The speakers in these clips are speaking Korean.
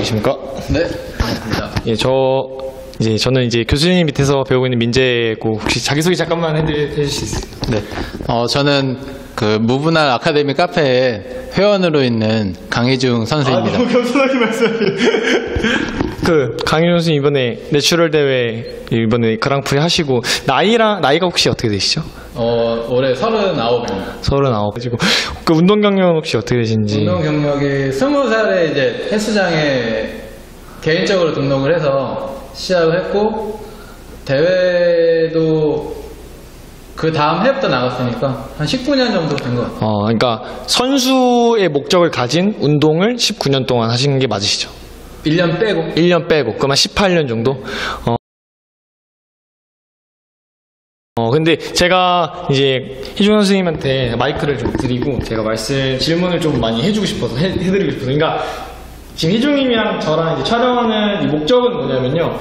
안녕하십니까? 네, 반갑습니다. 예, 저는 이제 교수님 밑에서 배우고 있는 민재고, 혹시 자기소개 잠깐만 해주실 수 있어요? 네, 저는 그 무분할 아카데미 카페에 회원으로 있는 강희중 선수입니다. 너무 겸손하게 말씀해. 강희중 선수 이번에 내추럴 대회 이번에 그랑프리 하시고, 나이가 혹시 어떻게 되시죠? 올해 39입니다. 39. 가지고 그 운동 경력은 혹시 어떻게 되신지? 운동 경력이 20살에 이제 헬스장에 개인적으로 등록을 해서 시작을 했고, 대회도 그 다음 해부터 나갔으니까 한 19년 정도 된 것 같아요. 그러니까 선수의 목적을 가진 운동을 19년 동안 하신 게 맞으시죠? 1년 빼고. 1년 빼고, 그러면 18년 정도? 근데 제가 이제 희중 선생님한테 마이크를 좀 드리고, 제가 질문을 좀 많이 해주고 싶어서, 해드리고 싶어서. 그러니까, 지금 희중님이랑 저랑 이제 촬영하는 이 목적은 뭐냐면요.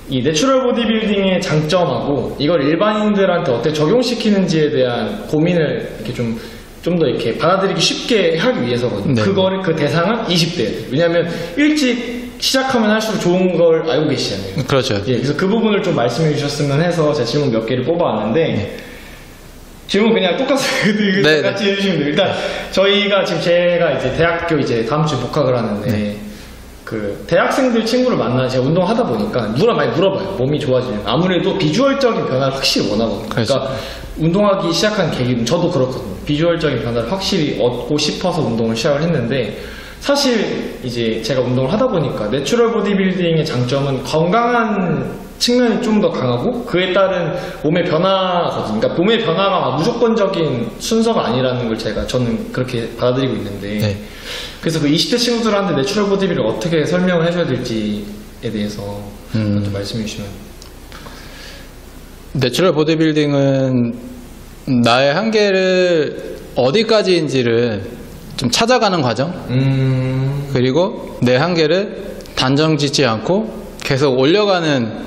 이 내추럴 보디빌딩의 장점하고, 이걸 일반인들한테 어떻게 적용시키는지에 대한 고민을 이렇게 좀 더 이렇게 받아들이기 쉽게 하기 위해서거든요. 네. 그 대상은 20대들. 왜냐면 일찍 시작하면 할수록 좋은 걸 알고 계시잖아요. 그렇죠. 예, 그래서 그 부분을 좀 말씀해 주셨으면 해서 제가 질문 몇 개를 뽑아왔는데, 질문 그냥 똑같이 네. 같이 해주시면 돼요. 일단 제가 이제 대학교 이제 다음 주에 복학을 하는데, 그 대학생들 친구를 만나 제가 운동하다 보니까 많이 물어봐요. 몸이 좋아지면 아무래도 비주얼적인 변화를 확실히 원하거든요. 그러니까 운동하기 시작한 계기는 저도 그렇거든요. 비주얼적인 변화를 확실히 얻고 싶어서 운동을 시작을 했는데, 사실 이제 제가 운동을 하다 보니까 내추럴 보디빌딩의 장점은 건강한 측면이 좀 더 강하고, 그에 따른 몸의 변화거든요. 그러니까 몸의 변화가 무조건적인 순서가 아니라는 걸 저는 그렇게 받아들이고 있는데, 네. 그래서 그 20대 친구들한테 내추럴 보디빌딩을 어떻게 설명을 해줘야 될지에 대해서 좀 말씀해 주시면. 내추럴 보디빌딩은 나의 한계를 어디까지인지를 좀 찾아가는 과정, 그리고 내 한계를 단정 짓지 않고 계속 올려가는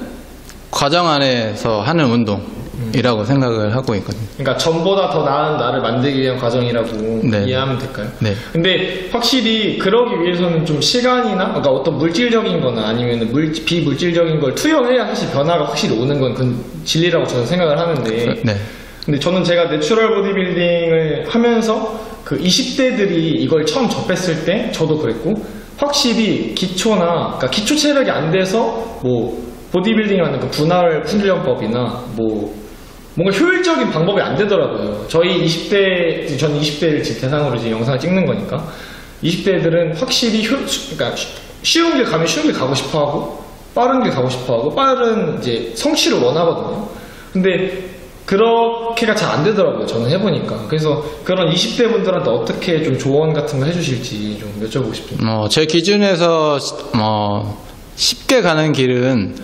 과정 안에서 하는 운동이라고 생각을 하고 있거든요. 그러니까 전보다 더 나은 나를 만들기 위한 과정이라고 네. 이해하면 될까요? 네. 근데 확실히 그러기 위해서는 좀 시간이나, 그러니까 어떤 물질적인 거나 아니면 비물질적인 걸 투여해야 사실 변화가 확실히 오는 건 그건 진리라고 저는 생각을 하는데, 네. 근데 저는 제가 내추럴 보디빌딩을 하면서 그 20대들이 이걸 처음 접했을 때 저도 그랬고, 확실히 그러니까 기초 체력이 안 돼서 보디빌딩이라는 그 분할 훈련법이나 뭔가 효율적인 방법이 안 되더라고요. 저는 20대를 지금 대상으로 이제 영상을 찍는 거니까, 20대들은 확실히 그러니까 쉬운 길 가면 쉬운 길 가고 싶어 하고, 빠른 길 가고 싶어 하고, 빠른 이제 성취를 원하거든요. 근데 그렇게가 잘 안 되더라고요. 저는 해보니까. 그래서 그런 20대 분들한테 어떻게 좀 조언 같은 거 해주실지 좀 여쭤보고 싶습니다. 제 기준에서 쉽게 가는 길은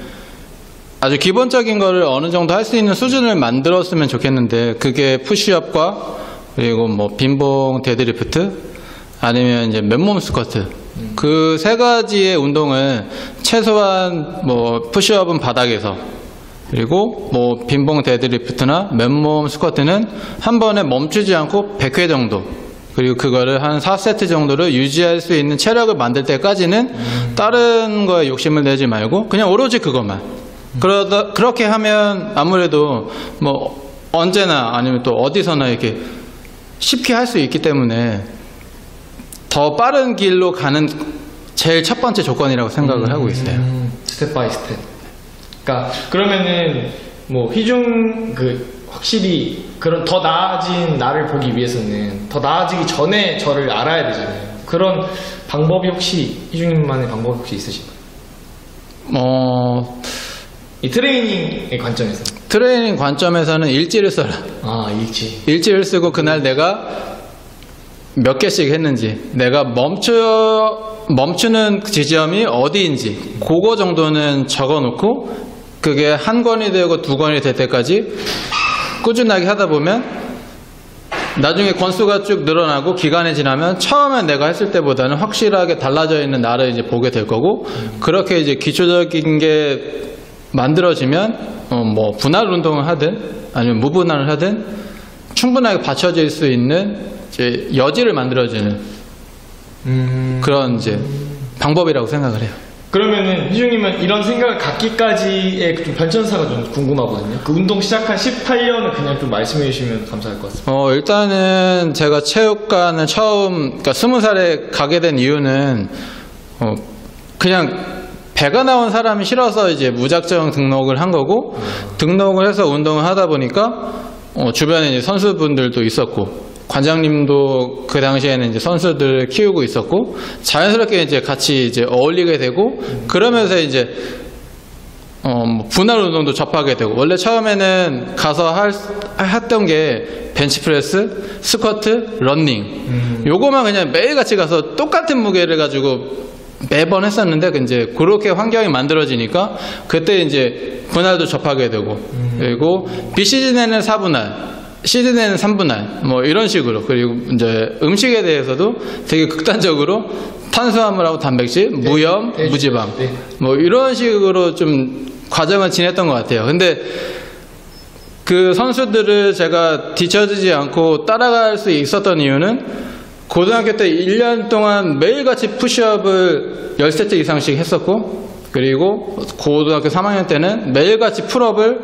아주 기본적인 거를 어느 정도 할 수 있는 수준을 만들었으면 좋겠는데, 그게 푸시업과 그리고 빈봉 데드리프트 아니면 이제 맨몸 스쿼트, 그 세 가지의 운동을 최소한 푸시업은 바닥에서, 그리고 빈봉 데드리프트나 맨몸 스쿼트는 한 번에 멈추지 않고 100회 정도, 그리고 그거를 한 4세트 정도를 유지할 수 있는 체력을 만들 때까지는 다른 거에 욕심을 내지 말고 그냥 오로지 그것만. 그렇게 하면 아무래도 언제나 아니면 또 어디서나 이렇게 쉽게 할 수 있기 때문에 더 빠른 길로 가는 제일 첫 번째 조건이라고 생각을 하고 있어요. 스텝 바이 스텝. 그러니까 그러면은 확실히 그런 더 나아진 나를 보기 위해서는 더 나아지기 전에 저를 알아야 되잖아요. 그런 방법이 혹시 희중님만의 방법이 혹시 있으신가요? 이 트레이닝의 관점에서. 트레이닝 관점에서는 일지를 써라. 일지를 쓰고 그날 내가 몇 개씩 했는지, 내가 멈추는 지점이 어디인지 그거 정도는 적어놓고, 그게 한 권이 되고 두 권이 될 때까지 꾸준하게 하다 보면 나중에 권수가 쭉 늘어나고 기간이 지나면 처음에 내가 했을 때보다는 확실하게 달라져 있는 나를 이제 보게 될 거고, 그렇게 이제 기초적인 게 만들어지면 분할 운동을 하든 아니면 무분할을 하든 충분하게 받쳐질 수 있는 이제 여지를 만들어주는 그런 이제 방법이라고 생각을 해요. 그러면은 희중님은 이런 생각을 갖기까지의 좀 변천사가 좀 궁금하거든요. 그 운동 시작한 18년을 그냥 좀 말씀해 주시면 감사할 것 같습니다. 일단은 제가 체육관을 처음, 그러니까 20살에 가게 된 이유는, 그냥 배가 나온 사람이 싫어서 이제 무작정 등록을 한 거고, 등록을 해서 운동을 하다 보니까, 주변에 이제 선수분들도 있었고, 관장님도 그 당시에는 이제 선수들을 키우고 있었고, 자연스럽게 이제 같이 이제 어울리게 되고, 그러면서 이제, 분할 운동도 접하게 되고, 원래 처음에는 가서 했던 게 벤치프레스, 스쿼트, 러닝. 요거만 그냥 매일같이 가서 똑같은 무게를 가지고 매번 했었는데, 이제 그렇게 환경이 만들어지니까, 그때 이제 분할도 접하게 되고, 그리고 비시즌에는 4분할, 시즌에는 3분할, 뭐 이런 식으로. 그리고 이제 음식에 대해서도 되게 극단적으로 탄수화물하고 단백질, 무염, 무지방, 뭐 이런 식으로 좀 과정을 지냈던 것 같아요. 근데 그 선수들을 제가 뒤처지지 않고 따라갈 수 있었던 이유는 고등학교 때 1년 동안 매일같이 푸시업을 10세트 이상씩 했었고, 그리고 고등학교 3학년 때는 매일같이 풀업을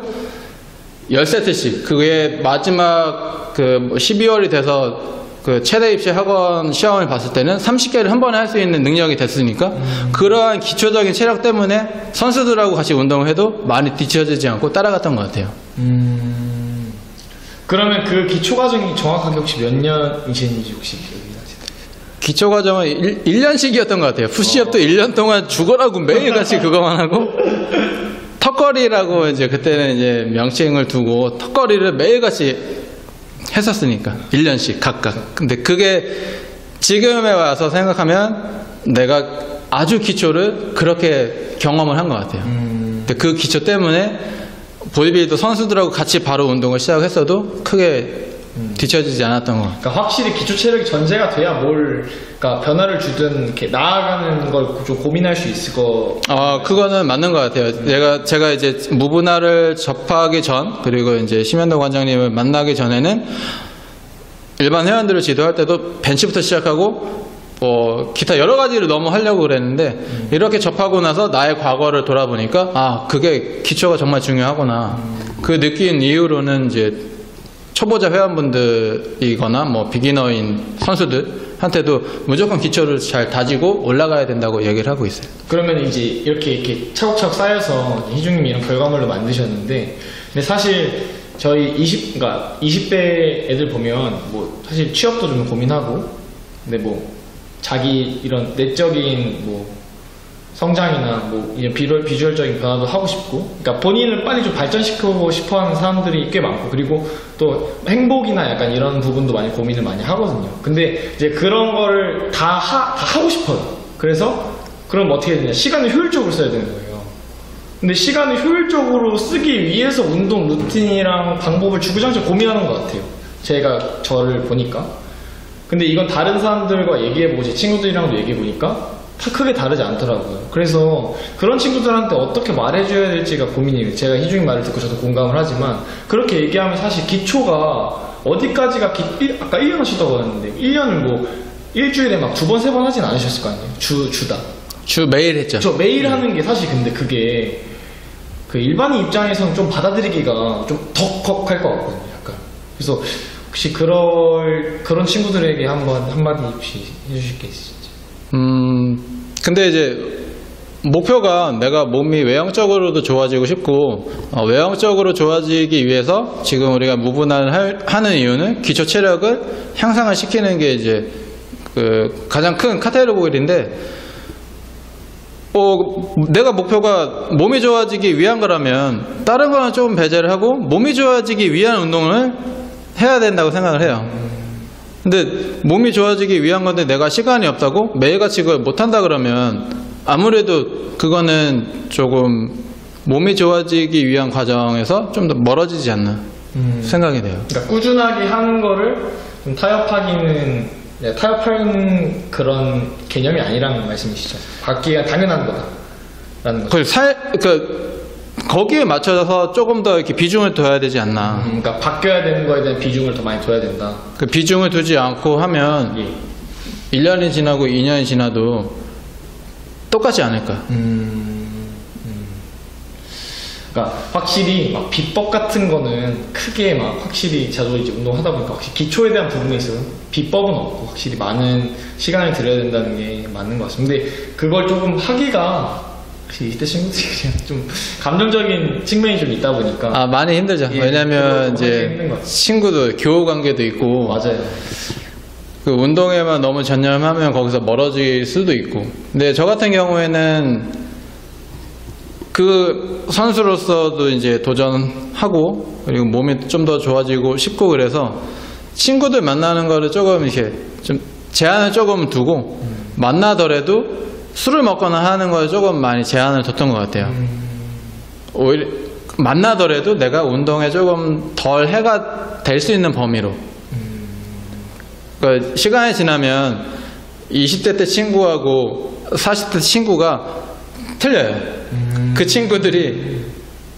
10세트씩, 그게 마지막 그 12월이 돼서 그 최대 입시 학원 시험을 봤을 때는 30개를 한 번에 할 수 있는 능력이 됐으니까, 그러한 기초적인 체력 때문에 선수들하고 같이 운동을 해도 많이 뒤처지지 않고 따라갔던 것 같아요. 그러면 그 기초 과정이 정확하게 혹시 몇 년이신지 혹시 기억이 나세요? 기초 과정은 1년씩이었던 것 같아요. 푸시업도 1년 동안 죽어라고 매일같이 그거만 하고, 턱걸이라고 이제 그때는 이제 명칭을 두고 턱걸이를 매일같이 했었으니까 1년씩 각각. 근데 그게 지금에 와서 생각하면 내가 아주 기초를 그렇게 경험을 한 것 같아요. 근데 그 기초 때문에 보디빌더 선수들하고 같이 바로 운동을 시작했어도 크게 뒤처지지 않았던 것 같아요. 그러니까 확실히 기초 체력이 전제가 돼야 그러니까 변화를 주든 이렇게 나아가는 걸 좀 고민할 수 있을 거. 그거는 맞는 것 같아요. 제가 이제 무분할을 접하기 전, 그리고 이제 심현도 관장님을 만나기 전에는 일반 회원들을 지도할 때도 벤치부터 시작하고, 기타 여러 가지를 너무 하려고 그랬는데, 이렇게 접하고 나서 나의 과거를 돌아보니까, 그게 기초가 정말 중요하구나. 그 느낀 이후로는 이제 초보자 회원분들이거나 뭐 비기너인 선수들한테도 무조건 기초를 잘 다지고 올라가야 된다고 얘기를 하고 있어요. 그러면 이제 이렇게 차곡차곡 쌓여서 희중님이 이런 결과물로 만드셨는데, 근데 사실 저희 20대 애들 보면 뭐 사실 취업도 좀 고민하고, 근데 뭐 자기 이런 내적인 뭐 성장이나 뭐 이제 비주얼적인 변화도 하고 싶고, 그러니까 본인을 빨리 좀 발전시키고 싶어하는 사람들이 꽤 많고, 그리고 또 행복이나 약간 이런 부분도 많이 고민을 많이 하거든요. 근데 이제 그런 거를 다 하고 싶어요. 그래서 그럼 어떻게 해야 되냐? 시간을 효율적으로 써야 되는 거예요. 근데 시간을 효율적으로 쓰기 위해서 운동 루틴이랑 방법을 주구장창 고민하는 것 같아요. 제가 저를 보니까. 근데 이건 다른 사람들과 얘기해보고 제 친구들이랑도 얘기해보니까 다 크게 다르지 않더라고요. 그래서 그런 친구들한테 어떻게 말해줘야 될지가 고민이에요. 제가 희중이 말을 듣고 저도 공감을 하지만, 그렇게 얘기하면 사실 기초가 어디까지가 아까 1년 하시다고 하는데 1년을 뭐 일주일에 막 2번 3번 하진 않으셨을 거 아니에요. 주 매일 했죠. 저 매일 하는 게 사실, 근데 그게 그 일반인 입장에서는 좀 받아들이기가 좀 덕헉할 것 같거든요. 약간. 그래서 혹시 그런 친구들에게 한마디 혹시 해주실 게 있으신지? 근데 이제 목표가 내가 몸이 외형적으로도 좋아지고 싶고, 외형적으로 좋아지기 위해서 지금 우리가 무분할을 하는 이유는 기초 체력을 향상을 시키는 게 이제 그 가장 큰 카테고리인데, 내가 목표가 몸이 좋아지기 위한 거라면 다른 거는 좀 배제를 하고 몸이 좋아지기 위한 운동을 해야 된다고 생각을 해요. 근데 몸이 좋아지기 위한 건데 내가 시간이 없다고 매일같이 그걸 못한다 그러면 아무래도 그거는 조금 몸이 좋아지기 위한 과정에서 좀 더 멀어지지 않나 생각이 돼요. 그러니까 꾸준하게 하는 거를 좀 타협하는 그런 개념이 아니라는 말씀이시죠. 받기가 당연한 거다라는 거죠. 거기에 맞춰서 조금 더 이렇게 비중을 둬야 되지 않나. 그러니까 바뀌어야 되는 거에 대한 비중을 더 많이 둬야 된다. 그 비중을 두지 않고 하면 1년이 지나고 2년이 지나도 똑같지 않을까. 그러니까 확실히 막 비법 같은 거는 크게 막 확실히 저도 이제 운동하다 보니까 확실히 기초에 대한 부분에 있어서 비법은 없고 확실히 많은 시간을 들여야 된다는 게 맞는 것 같습니다. 근데 그걸 조금 하기가 확실히 20대 친구들이 그냥 좀 감정적인 측면이 좀 있다 보니까 많이 힘들죠. 예, 왜냐면 그거 하기 힘든 이제 것 같아요. 친구도 교우 관계도 있고 맞아요. 그 운동에만 너무 전념하면 거기서 멀어질 수도 있고. 근데 저 같은 경우에는 그 선수로서도 이제 도전하고 그리고 몸이 좀 더 좋아지고 싶고 그래서 친구들 만나는 거를 조금 이렇게 좀 제한을 조금 두고 만나더라도 술을 먹거나 하는 거에 조금 많이 제한을 뒀던 것 같아요. 오히려 만나더라도 내가 운동에 조금 덜 해가 될 수 있는 범위로. 그러니까 시간이 지나면 20대 때 친구하고 40대 친구가 틀려요. 그 친구들이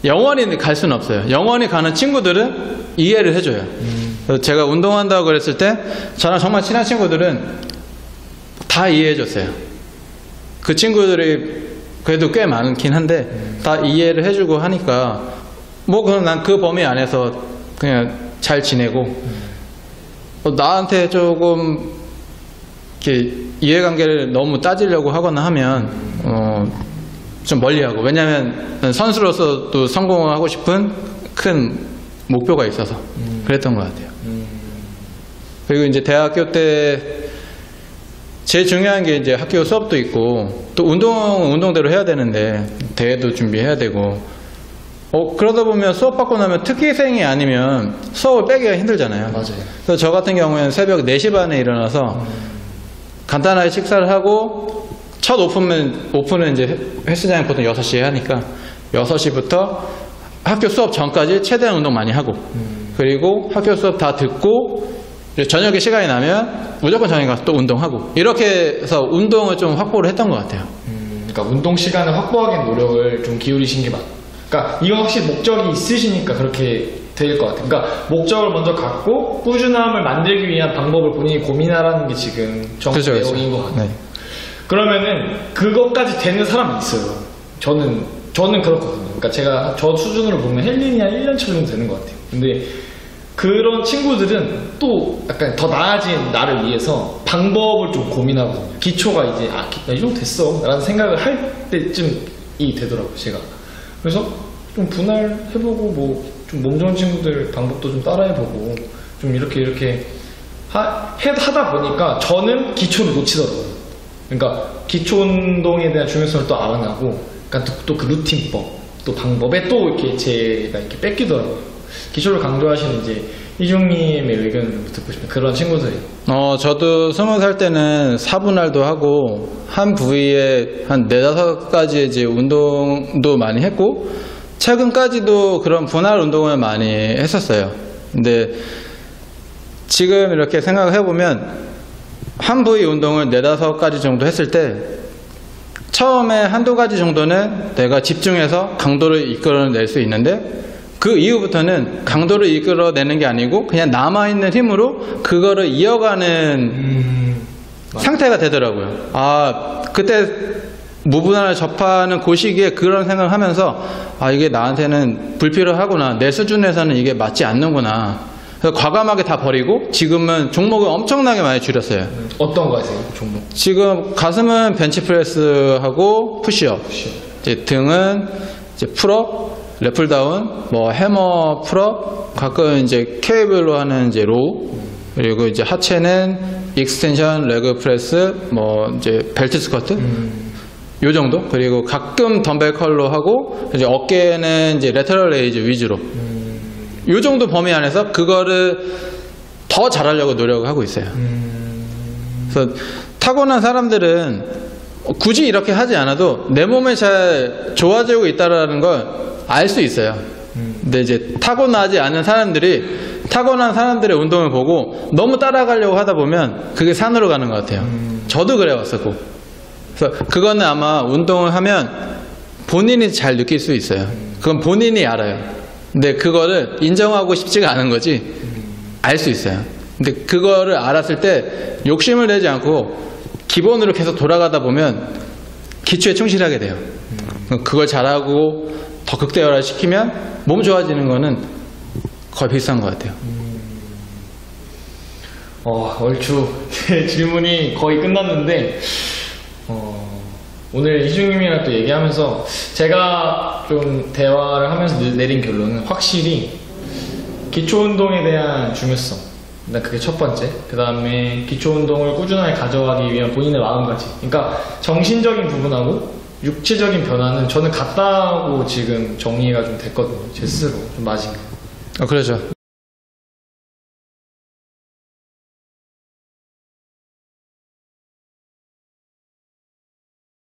영원히 갈 수는 없어요. 영원히 가는 친구들은 이해를 해줘요. 그래서 제가 운동한다고 그랬을 때 저랑 정말 친한 친구들은 다 이해해줬어요. 그 친구들이 그래도 꽤 많긴 한데 다 이해를 해주고 하니까 뭐 그럼 난 그 범위 안에서 그냥 잘 지내고 나한테 조금 이렇게 이해관계를 너무 따지려고 하거나 하면 좀 멀리하고. 왜냐면 선수로서도 성공을 하고 싶은 큰 목표가 있어서 그랬던 것 같아요. 그리고 이제 대학교 때 제일 중요한 게 이제 학교 수업도 있고 또 운동대로 해야 되는데 대회도 준비해야 되고 그러다 보면 수업 받고 나면 특기생이 아니면 수업을 빼기가 힘들잖아요. 맞아요. 그래서 저 같은 경우에는 새벽 4시 반에 일어나서 간단하게 식사를 하고 첫 오픈은 이제 헬스장이 보통 6시에 하니까 6시부터 학교 수업 전까지 최대한 운동 많이 하고 그리고 학교 수업 다 듣고 저녁에 시간이 나면 무조건 저녁에 가서 또 운동하고 이렇게 해서 운동을 좀 확보를 했던 것 같아요. 그러니까 운동 시간을 확보하기 노력을 좀 기울이신 게 그러니까 이건 확실히 목적이 있으시니까 그렇게 될 것 같아요. 그러니까 목적을 먼저 갖고 꾸준함을 만들기 위한 방법을 본인이 고민하라는 게 지금 정확한 그렇죠. 내용인 것 같아요. 네. 그러면은 그것까지 되는 사람이 있어요. 저는 그렇거든요. 그러니까 저 수준으로 보면 헬린이 한 1년 차 정도 되는 것 같아요. 근데 그런 친구들은 또 약간 더 나아진 나를 위해서 방법을 좀 고민하거든요. 기초가 이제 나 이 정도 됐어 라는 생각을 할 때쯤이 되더라고요. 제가 그래서 좀 분할해보고 뭐 좀 몸 좋은 친구들 방법도 좀 따라해보고 좀 이렇게 하다 보니까 저는 기초를 놓치더라고요. 그러니까 기초 운동에 대한 중요성을 또 알아나고 그러니까 또 그 루틴법 또 방법에 또 이렇게 제가 이렇게 뺏기더라고요. 기초를 강조하시는 이제 이중님의 의견을 좀 듣고 싶은 그런 친구들이에요. 저도 20살 때는 4분할도 하고 한 부위에 한 4-5가지 이제 운동도 많이 했고 최근까지도 그런 분할 운동을 많이 했었어요. 근데 지금 이렇게 생각을 해보면 한 부위 운동을 4-5가지 정도 했을 때 처음에 한두 가지 정도는 내가 집중해서 강도를 이끌어낼 수 있는데 그 이후부터는 강도를 이끌어내는 게 아니고 그냥 남아있는 힘으로 그거를 이어가는 상태가 되더라고요. 그때 무분할을 접하는 그 시기에 그런 생각을 하면서 이게 나한테는 불필요하구나. 내 수준에서는 이게 맞지 않는구나. 그래서 과감하게 다 버리고 지금은 종목을 엄청나게 많이 줄였어요. 어떤 거 하세요? 종목? 지금 가슴은 벤치프레스하고 푸시업, 이제 등은 이제 풀업, 랩풀다운, 뭐 해머 풀업, 가끔 이제 케이블로 하는 이제 로우, 그리고 이제 하체는 익스텐션, 레그 프레스, 뭐 이제 벨트 스쿼트, 요 정도. 그리고 가끔 덤벨 컬로 하고 이제 어깨는 이제 레터럴 레이즈 위주로. 요 정도 범위 안에서 그거를 더 잘하려고 노력을 하고 있어요. 그래서 타고난 사람들은 굳이 이렇게 하지 않아도 내 몸에 잘 좋아지고 있다라는 걸 알 수 있어요. 근데 이제 타고나지 않은 사람들이 타고난 사람들의 운동을 보고 너무 따라가려고 하다 보면 그게 산으로 가는 것 같아요. 저도 그래왔었고. 그래서 그거는 아마 운동을 하면 본인이 잘 느낄 수 있어요. 그건 본인이 알아요. 근데 그거를 인정하고 싶지가 않은 거지 알 수 있어요. 근데 그거를 알았을 때 욕심을 내지 않고 기본으로 계속 돌아가다 보면 기초에 충실하게 돼요. 그걸 잘하고 더 극대화를 시키면 몸 좋아지는 거는 거의 비슷한 것 같아요. 얼추 제 질문이 거의 끝났는데 오늘 희중님이랑 또 얘기하면서 제가 좀 대화를 하면서 내린 결론은 확실히 기초운동에 대한 중요성, 일단 그게 첫 번째. 그 다음에 기초운동을 꾸준하게 가져가기 위한 본인의 마음가짐, 그러니까 정신적인 부분하고 육체적인 변화는 저는 같다고 지금 정리가 좀 됐거든요. 제 스스로 좀 맞은 게. 그렇죠.